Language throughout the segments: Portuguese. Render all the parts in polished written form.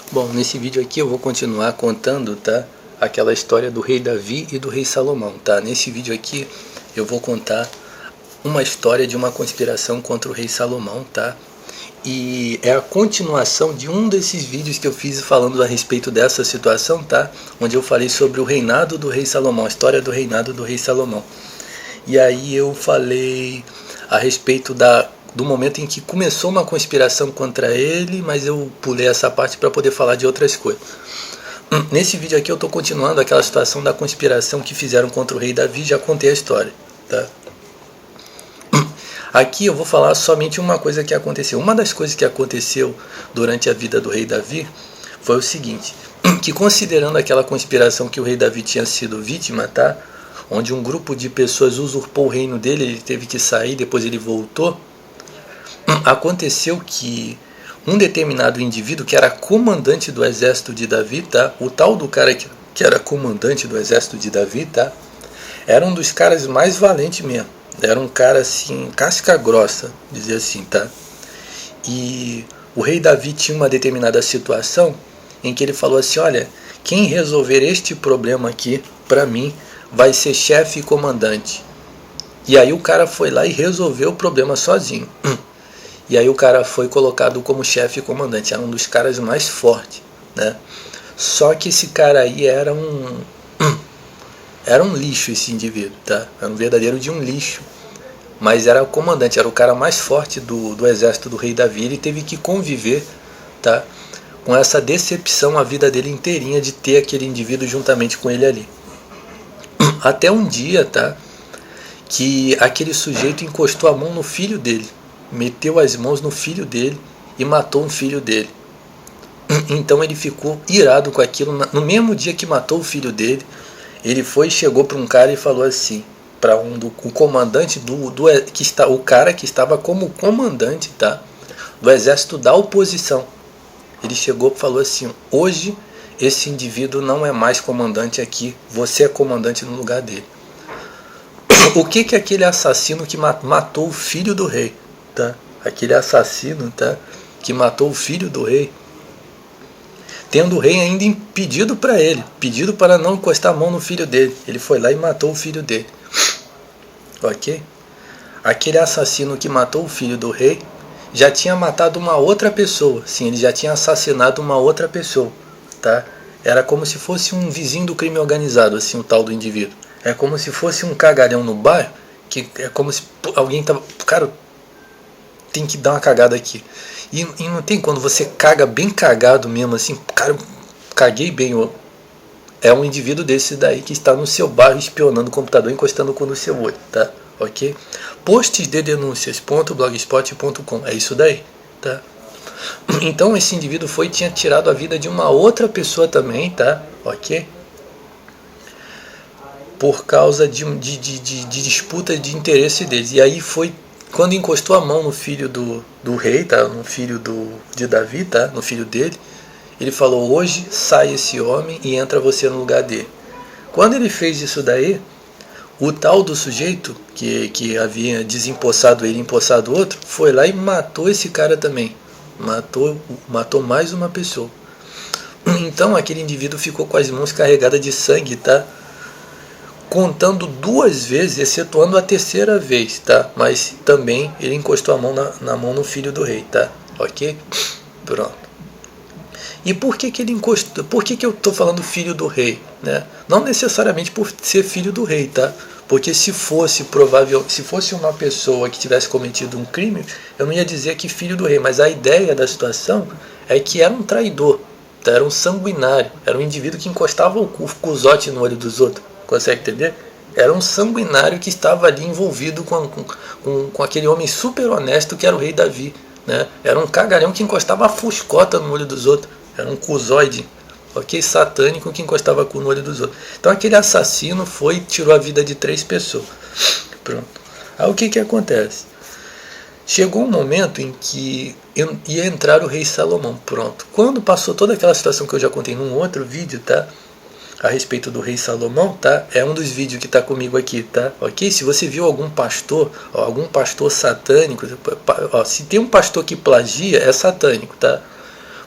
Bom, nesse vídeo aqui eu vou continuar contando, tá? Aquela história do rei Davi e do rei Salomão, tá? Nesse vídeo aqui eu vou contar uma história de uma conspiração contra o rei Salomão, tá? E é a continuação de um desses vídeos que eu fiz falando a respeito dessa situação, tá? Onde eu falei sobre o reinado do rei Salomão, a história do reinado do rei Salomão. E aí eu falei a respeito do momento em que começou uma conspiração contra ele, mas eu pulei essa parte para poder falar de outras coisas. Nesse vídeo aqui eu estou continuando aquela situação da conspiração que fizeram contra o rei Davi, já contei a história, tá? Aqui eu vou falar somente uma coisa que aconteceu. Uma das coisas que aconteceu durante a vida do rei Davi foi o seguinte, que considerando aquela conspiração que o rei Davi tinha sido vítima, tá? Onde um grupo de pessoas usurpou o reino dele, ele teve que sair, depois ele voltou. Aconteceu que um determinado indivíduo que era comandante do exército de Davi, tá? O tal do cara que era comandante do exército de Davi, tá? Era um dos caras mais valentes mesmo. Era um cara assim, casca grossa, dizer assim, tá? E o rei Davi tinha uma determinada situação em que ele falou assim, olha, quem resolver este problema aqui para mim vai ser chefe e comandante. E aí o cara foi lá e resolveu o problema sozinho. E aí o cara foi colocado como chefe e comandante. Era um dos caras mais fortes, né? Só que esse cara aí era um lixo, esse indivíduo, tá? Era um verdadeiro de um lixo. Mas era o comandante, era o cara mais forte do exército do rei Davi. Ele teve que conviver, tá? Com essa decepção a vida dele inteirinha de ter aquele indivíduo juntamente com ele ali. Até um dia, tá? Que aquele sujeito encostou a mão no filho dele. Meteu as mãos no filho dele e matou um filho dele. Então ele ficou irado com aquilo. No mesmo dia que matou o filho dele, ele foi e chegou para um cara e falou assim, para o comandante o cara que estava como comandante, tá, do exército da oposição. Ele chegou e falou assim, hoje esse indivíduo não é mais comandante aqui, você é comandante no lugar dele. O que aquele assassino que matou o filho do rei, tá? Aquele assassino, tá? Que matou o filho do rei, tendo o rei ainda pedido para ele, pedido para não encostar a mão no filho dele, ele foi lá e matou o filho dele, ok? Aquele assassino que matou o filho do rei já tinha matado uma outra pessoa, sim, ele já tinha assassinado uma outra pessoa, tá? Era como se fosse um vizinho do crime organizado, assim, o tal do indivíduo. É como se fosse um cagalhão no bairro, que é como se alguém tava, cara, tem que dar uma cagada aqui. E não tem quando você caga bem cagado mesmo, assim, cara, eu caguei bem. É um indivíduo desse daí que está no seu bairro espionando o computador, encostando o cu no seu olho, tá? Ok? Posts de denúncias.blogspot.com, é isso daí, tá? Então esse indivíduo tinha tirado a vida de uma outra pessoa também, tá? Ok? Por causa de disputa de interesse deles. E aí foi quando encostou a mão no filho do rei, tá? No filho de Davi, tá? No filho dele. Ele falou, hoje sai esse homem e entra você no lugar dele. Quando ele fez isso daí, o tal do sujeito que havia desempossado ele e empossado outro, foi lá e matou esse cara também. Matou mais uma pessoa. Então aquele indivíduo ficou com as mãos carregadas de sangue, tá? Contando 2 vezes, excetuando a terceira vez, tá? Mas também ele encostou a mão na mão no filho do rei, tá? Ok? Pronto. E por que ele encostou? Por que eu estou falando filho do rei, né? Não necessariamente por ser filho do rei, tá? Porque se fosse uma pessoa que tivesse cometido um crime, eu não ia dizer que filho do rei, mas a ideia da situação é que era um traidor, tá? Era um sanguinário, era um indivíduo que encostava o cuzote no olho dos outros. Consegue entender? Era um sanguinário que estava ali envolvido com aquele homem super honesto que era o rei Davi, né? Era um cagalhão que encostava a fuscota no olho dos outros. Era um cuzoide, ok? Satânico que encostava cu no olho dos outros. Então aquele assassino tirou a vida de 3 pessoas. Pronto. Aí o que acontece? Chegou um momento em que ia entrar o rei Salomão. Pronto. Quando passou toda aquela situação que eu já contei num outro vídeo, tá? A respeito do rei Salomão, tá? É um dos vídeos que tá comigo aqui, tá? Ok? Se você viu algum pastor satânico, se tem um pastor que plagia, é satânico, tá?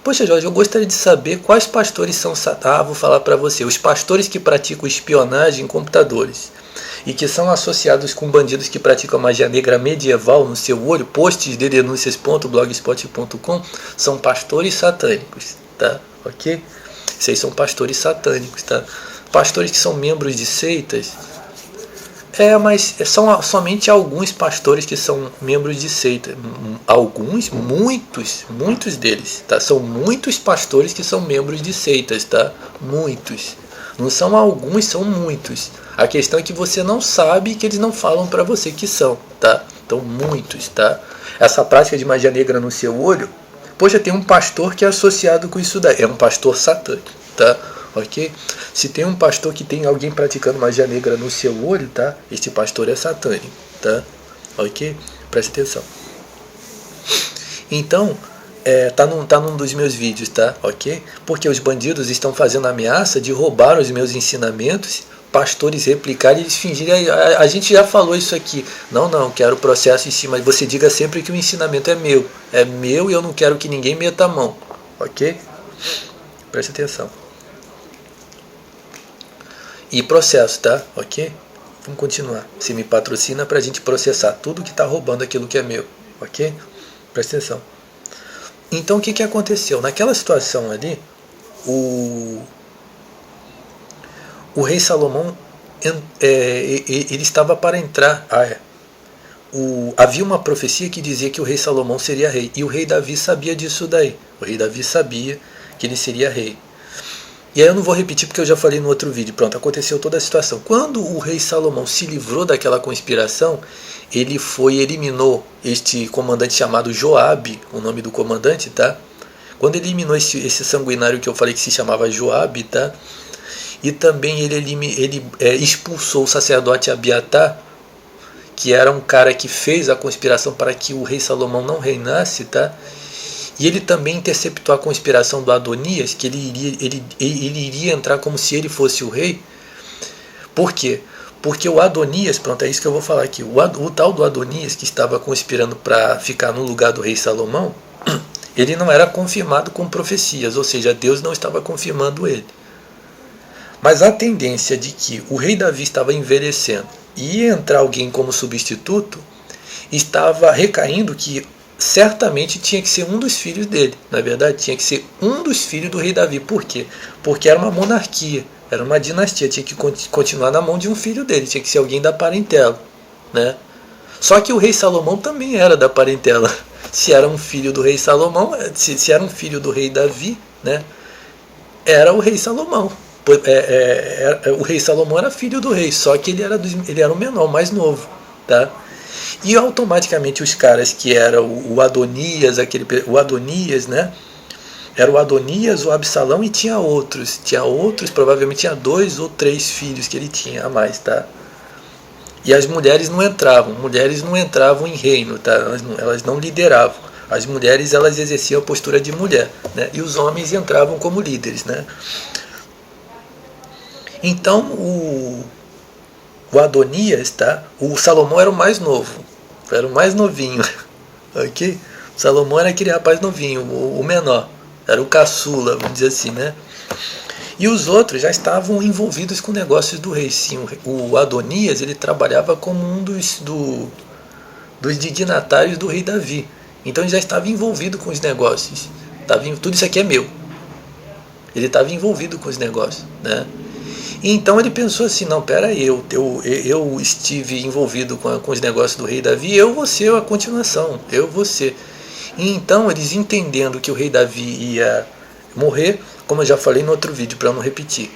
Poxa, Jorge, eu gostaria de saber quais pastores são satânicos. Vou falar para você. Os pastores que praticam espionagem em computadores e que são associados com bandidos que praticam magia negra medieval no seu olho, posts de denúncias.blogspot.com, são pastores satânicos, tá? Ok? Vocês são pastores satânicos, tá? Pastores que são membros de seitas. Mas são somente alguns pastores que são membros de seita. Alguns, muitos deles, tá? São muitos pastores que são membros de seitas, tá? Muitos. Não são alguns, são muitos. A questão é que você não sabe, que eles não falam para você que são, tá? Então, muitos, tá? Essa prática de magia negra no seu olho, poxa, tem um pastor que é associado com isso daí. É um pastor satânico, tá? Ok? Se tem um pastor que tem alguém praticando magia negra no seu olho, tá? Este pastor é satânico, tá? Ok? Preste atenção. Então, tá num dos meus vídeos, tá? Ok? Porque os bandidos estão fazendo ameaça de roubar os meus ensinamentos, pastores replicarem e eles fingirem. A gente já falou isso aqui. Não, quero processo em cima. Você diga sempre que o ensinamento é meu. É meu e eu não quero que ninguém meta a mão. Ok? Preste atenção. E processo, tá? Ok? Vamos continuar. Você me patrocina pra gente processar tudo que tá roubando aquilo que é meu. Ok? Presta atenção. Então o que aconteceu? Naquela situação ali, o rei Salomão ele estava para entrar. Havia uma profecia que dizia que o rei Salomão seria rei. E o rei Davi sabia disso daí. O rei Davi sabia que ele seria rei. E aí eu não vou repetir porque eu já falei no outro vídeo. Pronto, aconteceu toda a situação. Quando o rei Salomão se livrou daquela conspiração, ele eliminou este comandante chamado Joabe, o nome do comandante, tá? Quando ele eliminou esse sanguinário que eu falei que se chamava Joabe, tá? E também ele expulsou o sacerdote Abiatar, que era um cara que fez a conspiração para que o rei Salomão não reinasse, tá? E ele também interceptou a conspiração do Adonias, que ele iria entrar como se ele fosse o rei. Por quê? Porque o Adonias, pronto, é isso que eu vou falar aqui. O tal do Adonias, que estava conspirando para ficar no lugar do rei Salomão, ele não era confirmado com profecias, ou seja, Deus não estava confirmando ele. Mas a tendência de que o rei Davi estava envelhecendo e ia entrar alguém como substituto, estava recaindo que certamente tinha que ser um dos filhos dele. Na verdade, tinha que ser um dos filhos do rei Davi. Por quê? Porque era uma monarquia, era uma dinastia, tinha que continuar na mão de um filho dele, tinha que ser alguém da parentela, né? Só que o rei Salomão também era da parentela. Se era um filho do rei Salomão, se era um filho do rei Davi, né? Era o rei Salomão. O rei Salomão era filho do rei, só que ele era o menor, o mais novo, tá? E automaticamente os caras que eram o Adonias, né? Era o Adonias, o Absalão e tinha outros, provavelmente tinha 2 ou 3 filhos que ele tinha a mais, tá? E as mulheres não entravam em reino, tá? Elas não lideravam. As mulheres, elas exerciam a postura de mulher, né? E os homens entravam como líderes, né? Então o Adonias, tá? O Salomão era o mais novo, era o mais novinho, ok? O Salomão era aquele rapaz novinho, o menor, era o caçula, vamos dizer assim, né? E os outros já estavam envolvidos com negócios do rei. Sim, o Adonias, ele trabalhava como um dos dignatários do rei Davi. Então ele já estava envolvido com os negócios. Tudo isso aqui é meu. Ele estava envolvido com os negócios, né? E então ele pensou assim, não, peraí, eu estive envolvido com os negócios do rei Davi, eu vou ser a continuação, eu vou ser. E então eles, entendendo que o rei Davi ia morrer, como eu já falei no outro vídeo, para não repetir,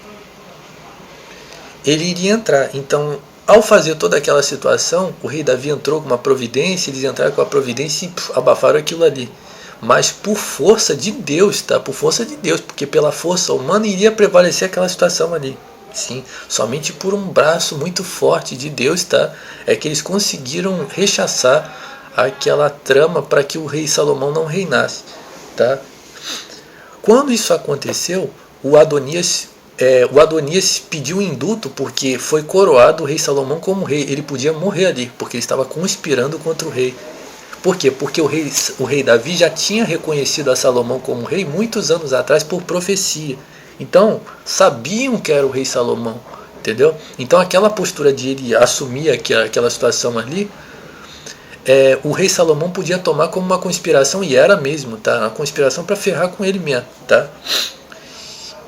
ele iria entrar. Então, ao fazer toda aquela situação, o rei Davi entrou com uma providência, eles entraram com a providência e abafaram aquilo ali. Mas por força de Deus, tá? Por força de Deus, porque pela força humana iria prevalecer aquela situação ali. Sim, somente por um braço muito forte de Deus, tá? É que eles conseguiram rechaçar aquela trama para que o rei Salomão não reinasse, tá? Quando isso aconteceu, o Adonias pediu indulto porque foi coroado o rei Salomão como rei. Ele podia morrer ali, porque ele estava conspirando contra o rei. Por quê? Porque o rei Davi já tinha reconhecido a Salomão como rei muitos anos atrás por profecia. Então, sabiam que era o rei Salomão, entendeu? Então, aquela postura de ele assumir aquela situação ali, o rei Salomão podia tomar como uma conspiração, e era mesmo, tá? Uma conspiração para ferrar com ele mesmo, tá?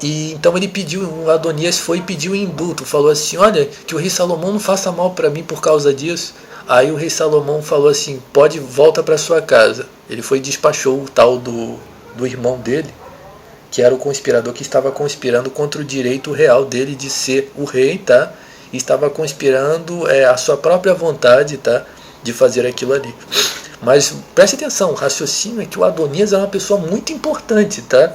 E então ele pediu, o Adonias foi e pediu indulto, falou assim: olha, que o rei Salomão não faça mal para mim por causa disso. Aí o rei Salomão falou assim: volta para sua casa. Ele foi e despachou o tal do irmão dele, que era o conspirador que estava conspirando contra o direito real dele de ser o rei, tá? E estava conspirando a sua própria vontade, tá? De fazer aquilo ali. Mas preste atenção, o raciocínio é que o Adonias é uma pessoa muito importante, tá?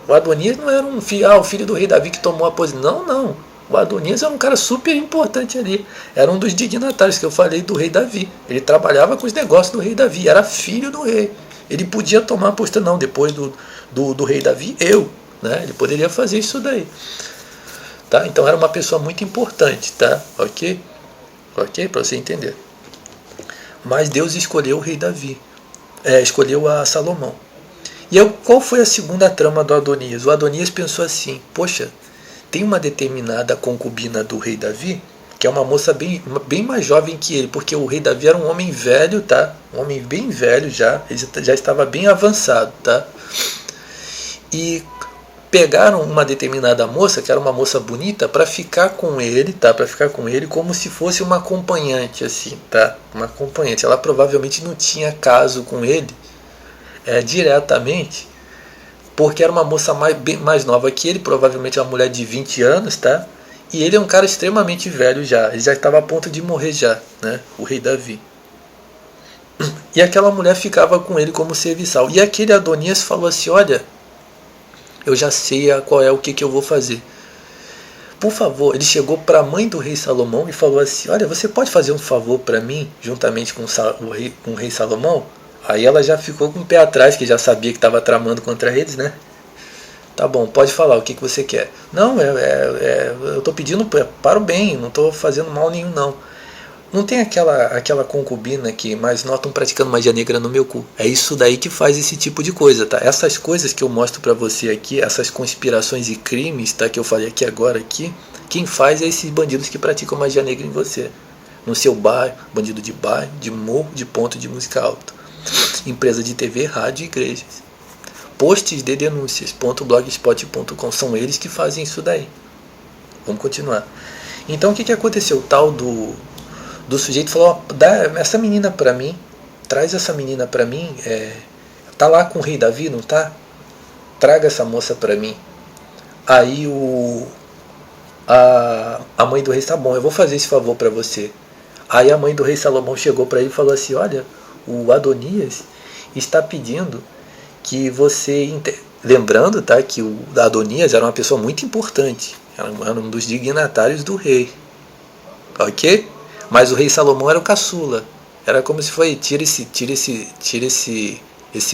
O Adonias não era um filho, o filho do rei Davi que tomou a posição. Não, não. O Adonias era um cara super importante ali. Era um dos dignatários que eu falei do rei Davi. Ele trabalhava com os negócios do rei Davi. Era filho do rei. Ele podia tomar a postura, não, depois do rei Davi, né? Ele poderia fazer isso daí. Tá? Então era uma pessoa muito importante, tá? Ok? Ok? Para você entender. Mas Deus escolheu o rei Davi. Escolheu a Salomão. E qual foi a segunda trama do Adonias? O Adonias pensou assim: poxa, tem uma determinada concubina do rei Davi, que é uma moça bem mais jovem que ele, porque o rei Davi era um homem velho, tá? Um homem bem velho já, ele já estava bem avançado, tá? E pegaram uma determinada moça, que era uma moça bonita, para ficar com ele, tá? Para ficar com ele como se fosse uma acompanhante, assim, tá? Uma acompanhante. Ela provavelmente não tinha caso com ele diretamente, porque era uma moça bem mais nova que ele, provavelmente uma mulher de 20 anos, tá? E ele é um cara extremamente velho já, ele já estava a ponto de morrer já, né? O rei Davi. E aquela mulher ficava com ele como serviçal. E aquele Adonias falou assim: olha, eu já sei o que eu vou fazer. Por favor, ele chegou para a mãe do rei Salomão e falou assim: olha, você pode fazer um favor para mim, juntamente com o rei Salomão? Aí ela já ficou com o pé atrás, que já sabia que estava tramando contra eles, né? Tá bom, pode falar, o que você quer? Não, eu estou pedindo para o bem, não estou fazendo mal nenhum, não. Não tem aquela concubina que mais notam praticando magia negra no meu cu. É isso daí que faz esse tipo de coisa, tá? Essas coisas que eu mostro para você aqui, essas conspirações e crimes, tá? Que eu falei aqui agora, quem faz é esses bandidos que praticam magia negra em você. No seu bairro, bandido de bairro, de morro, de ponto de música alta. Empresa de TV, rádio e igrejas. Posts de denúncias.blogspot.com. São eles que fazem isso daí. Vamos continuar. Então o que aconteceu? O tal do sujeito falou: dá essa menina pra mim, traz essa menina pra mim, tá lá com o rei Davi, não tá? Traga essa moça pra mim. Aí a mãe do rei: tá bom, eu vou fazer esse favor pra você. Aí a mãe do rei Salomão chegou pra ele e falou assim: olha, o Adonias está pedindo que você... Lembrando, tá, que o Adonias era uma pessoa muito importante, era um dos dignatários do rei, ok? Mas o rei Salomão era o caçula. Era como se foi: tira esse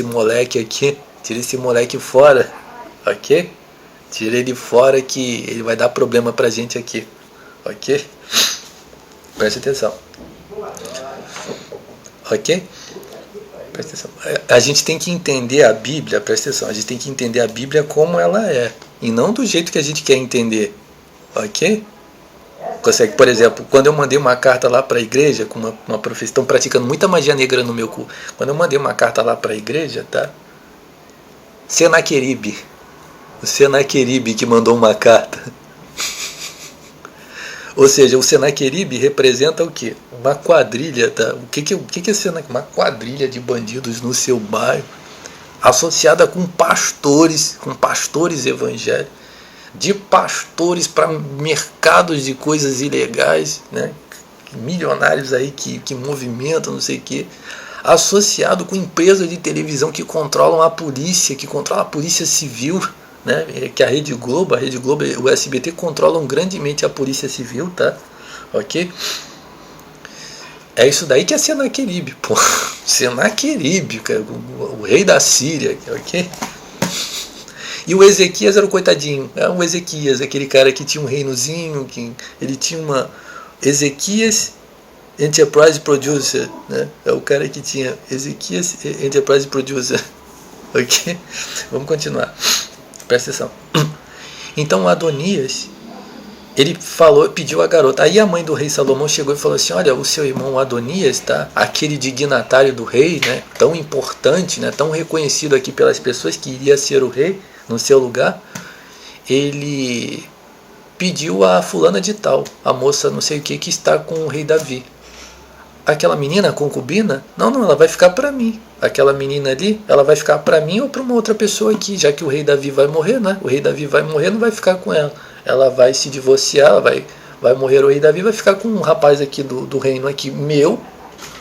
moleque aqui, tira esse moleque fora, ok? Tira ele fora que ele vai dar problema pra gente aqui, ok? Preste atenção. Ok? Presta atenção. A gente tem que entender a Bíblia, presta atenção, a gente tem que entender a Bíblia como ela é, e não do jeito que a gente quer entender. Ok? Consegue, por exemplo, quando eu mandei uma carta lá para a igreja, com uma professora, estão praticando muita magia negra no meu cu. Quando eu mandei uma carta lá para a igreja, tá? O Senaqueribe que mandou uma carta. Ou seja, o Senaqueribe representa o quê? Uma quadrilha, tá? O que é Senaqueribe? Uma quadrilha de bandidos no seu bairro, associada com pastores evangélicos, de pastores para mercados de coisas ilegais, né? Milionários aí que movimentam, não sei o quê, associado com empresas de televisão que controlam a polícia, que controlam a polícia civil, né? Que a Rede Globo e o SBT controlam grandemente a polícia civil, tá? Ok? É isso daí que é Senaqueribe, pô. Senaqueribe, o rei da Síria, ok? E o Ezequias era o coitadinho. É o Ezequias, aquele cara que tinha um reinozinho, que ele tinha uma... Ezequias Enterprise Producer, né? É o cara que tinha Ezequias Enterprise Producer. Ok? Vamos continuar. Presta atenção. Então Adonias, ele pediu a garota. Aí a mãe do rei Salomão chegou e falou assim: olha, o seu irmão Adonias, tá? Aquele dignatário do rei, né? Tão importante, né? Tão reconhecido aqui pelas pessoas, que iria ser o rei no seu lugar. Ele pediu a fulana de tal, a moça não sei o que está com o rei Davi. Aquela menina, a concubina, não, ela vai ficar para mim. Aquela menina ali, ela vai ficar para mim ou para uma outra pessoa aqui, já que o rei Davi vai morrer, né? O rei Davi vai morrer, não vai ficar com ela. Ela vai se divorciar, ela vai morrer, o rei Davi vai ficar com um rapaz aqui do reino aqui meu,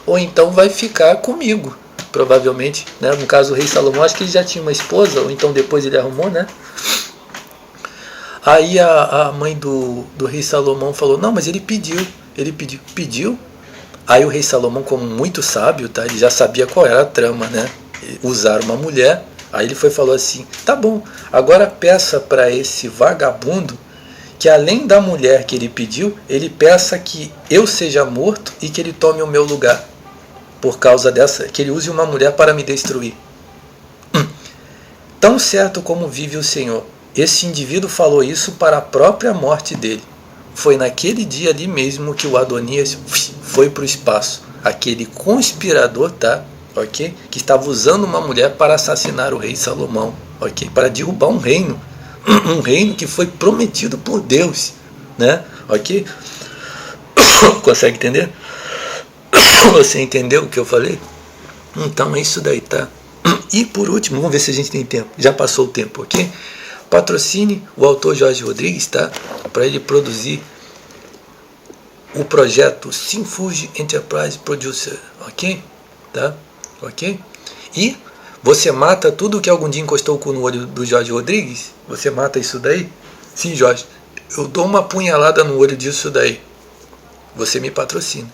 ou então vai ficar comigo, provavelmente, né? No caso o rei Salomão, acho que ele já tinha uma esposa, ou então depois ele arrumou, né? Aí a mãe do rei Salomão falou: não, mas ele pediu. Aí o rei Salomão, como muito sábio, tá? Ele já sabia qual era a trama, né? Usar uma mulher. Aí ele falou assim: tá bom, agora peça para esse vagabundo que, além da mulher que ele pediu, ele peça que eu seja morto e que ele tome o meu lugar, por causa dessa, que ele use uma mulher para me destruir. Tão certo como vive o Senhor, esse indivíduo falou isso para a própria morte dele. Foi naquele dia ali mesmo que o Adonias foi para o espaço. Aquele conspirador, tá? Ok? Que estava usando uma mulher para assassinar o rei Salomão. Ok? Para derrubar um reino. Um reino que foi prometido por Deus. Né? Ok? Consegue entender? Você entendeu o que eu falei? Então é isso daí, tá? E por último, vamos ver se a gente tem tempo. Já passou o tempo, ok? Patrocine o autor Jorge Rodrigues, tá? Para ele produzir o projeto Sinfuji Enterprise Producer, ok? Tá? Ok? E você mata tudo que algum dia encostou o cu no olho do Jorge Rodrigues? Você mata isso daí? Sim, Jorge. Eu dou uma punhalada no olho disso daí. Você me patrocina.